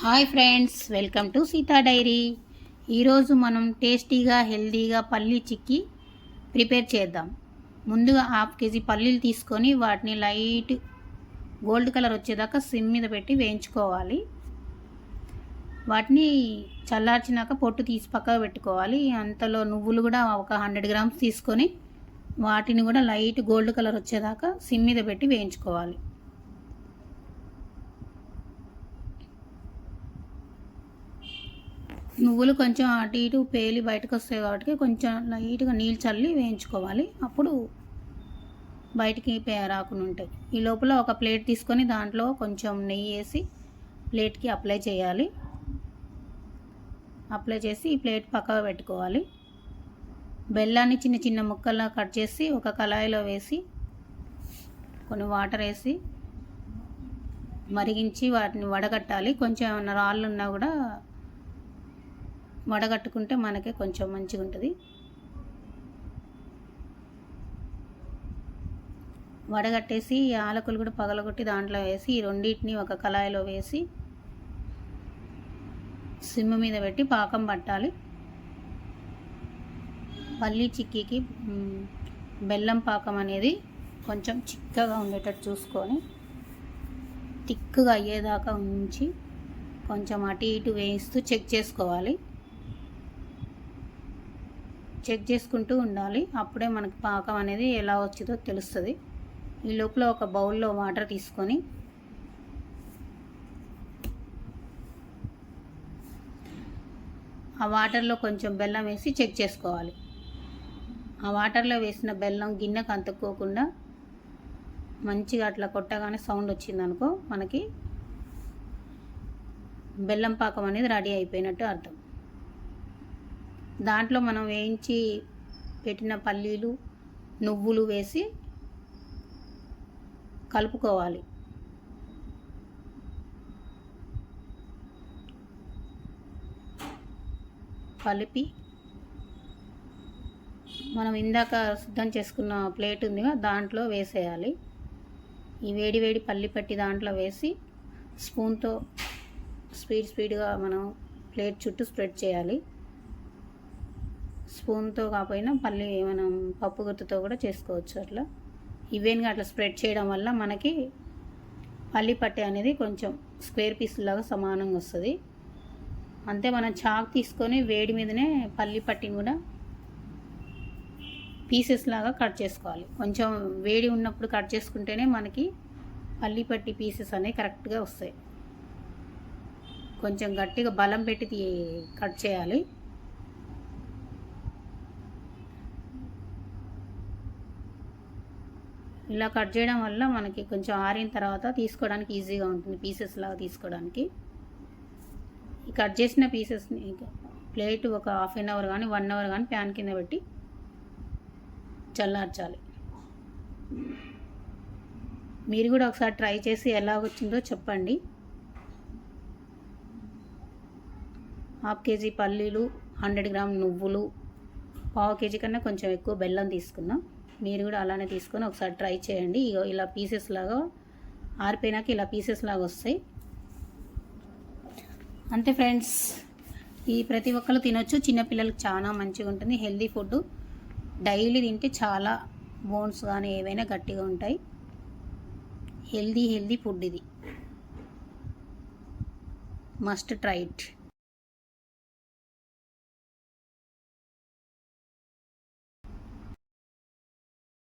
Hi friends, welcome to Seetha diary. ఈరోజు మనం టేస్టీగా హెల్తీగా పల్లీ చిక్కీ ప్రిపేర్ చేద్దాం. ముందుగా 1/2 కేజీ పల్లీలు తీసుకొని వాటిని లైట్ గోల్డ్ కలర్ వచ్చేదాకా సిమ్ మీద పెట్టి వేయించుకోవాలి. వాటిని చల్లార్చినాక పొట్టు తీసి పక్కకు పెట్టుకోవాలి. అంతలో నువ్వులు కూడా ఒక 100 గ్రామ్స్ తీసుకొని వాటిని కూడా లైట్ గోల్డ్ కలర్ వచ్చేదాకా సిమ్ మీద పెట్టి వేయించుకోవాలి. నువ్వులు కొంచెం అటు ఇటు పేలి బయటకు వస్తాయి కాబట్టి కొంచెం లైట్గా నీళ్ళు చల్లి వేయించుకోవాలి. అప్పుడు బయటికి రాకుండా ఉంటాయి. ఈ లోపల ఒక ప్లేట్ తీసుకొని దాంట్లో కొంచెం నెయ్యి వేసి ప్లేట్కి అప్లై చేయాలి. అప్లై చేసి ఈ ప్లేట్ పక్కకు పెట్టుకోవాలి. బెల్లాన్ని చిన్న చిన్న ముక్కల్లా కట్ చేసి ఒక కళాయిలో వేసి కొన్ని వాటర్ వేసి మరిగించి వాటిని వడగట్టాలి. కొంచెం ఏమైనా రాళ్ళు ఉన్నా కూడా వడగట్టుకుంటే మనకి కొంచెం మంచిగా ఉంటుంది. వడగట్టేసి యాలకులు కూడా పగలగొట్టి దాంట్లో వేసి ఈ రెండింటిని ఒక కళాయిలో వేసి సిమ్ మీద పెట్టి పాకం పట్టాలి. పల్లీ చిక్కీకి బెల్లం పాకం అనేది కొంచెం చిక్కగా ఉండేటట్టు చూసుకొని తిక్కుగా అయ్యేదాకా ఉంచి కొంచెం అటు ఇటు వేయిస్తూ చెక్ చేసుకోవాలి. చెక్ చేసుకుంటూ ఉండాలి. అప్పుడే మనకి పాకం అనేది ఎలా వచ్చిందో తెలుస్తుంది. ఈ లోపల ఒక బౌల్లో వాటర్ తీసుకొని ఆ వాటర్లో కొంచెం బెల్లం వేసి చెక్ చేసుకోవాలి. ఆ వాటర్లో వేసిన బెల్లం గిన్నెకు అంటుకోకుండా మంచిగా అట్లా కొట్టగానే సౌండ్ వచ్చిందనుకో మనకి బెల్లం పాకం అనేది రెడీ అయిపోయినట్టు అర్థం. దాంట్లో మనం వేయించి పెట్టిన పల్లీలు నువ్వులు వేసి కలుపుకోవాలి. కలిపి మనం ఇందాక సిద్ధం చేసుకున్న ప్లేట్ ఉందిగా దాంట్లో వేసేయాలి. ఈ వేడి వేడి పల్లి పట్టి దాంట్లో వేసి స్పూన్తో స్పీడ్గా మనం ప్లేట్ చుట్టూ స్ప్రెడ్ చేయాలి. స్పూన్తో కాకపోయినా మనం పప్పు గుత్తుతో కూడా చేసుకోవచ్చు. అట్లా ఈవెన్గా అట్లా స్ప్రెడ్ చేయడం వల్ల మనకి పల్లి పట్టి అనేది కొంచెం స్క్వేర్ పీస్ లాగా సమానంగా వస్తుంది. అంతే మనం చాక్ తీసుకొని వేడి మీదనే పల్లి పట్టిని కూడా పీసెస్ లాగా కట్ చేసుకోవాలి. కొంచెం వేడి ఉన్నప్పుడు కట్ చేసుకుంటేనే మనకి పల్లి పట్టి పీసెస్ అనేవి కరెక్ట్గా వస్తాయి. కొంచెం గట్టిగా బలం పెట్టి కట్ చేయాలి. ఇలా కట్ చేయడం వల్ల మనకి కొంచెం ఆరిన తర్వాత తీసుకోవడానికి ఈజీగా ఉంటుంది. పీసెస్ లాగా తీసుకోవడానికి ఈ కట్ చేసిన పీసెస్ని ప్లేట్ ఒక 1/2 అవర్ కానీ 1 అవర్ కానీ ప్యాన్ కింద పెట్టి చల్లార్చాలి. మీరు కూడా ఒకసారి ట్రై చేసి ఎలా వచ్చిందో చెప్పండి. 1/2 కేజీ పల్లీలు, 100 గ్రామ్ నువ్వులు, 1/2 కేజీ కన్నా కొంచెం ఎక్కువ బెల్లం తీసుకున్నాం. మీరు కూడా అలానే తీసుకొని ఒకసారి ట్రై చేయండి. ఇలా పీసెస్ లాగా ఆరిపోయినాక ఇలా పీసెస్ లాగా వస్తాయి. అంతే ఫ్రెండ్స్, ఈ ప్రతి ఒక్కరు తినొచ్చు. చిన్నపిల్లలకి చాలా మంచిగా ఉంటుంది. హెల్దీ ఫుడ్ డైలీ తింటే చాలా బోన్స్ కానీ ఏవైనా గట్టిగా ఉంటాయి. హెల్దీ ఫుడ్ ఇది. Must try it.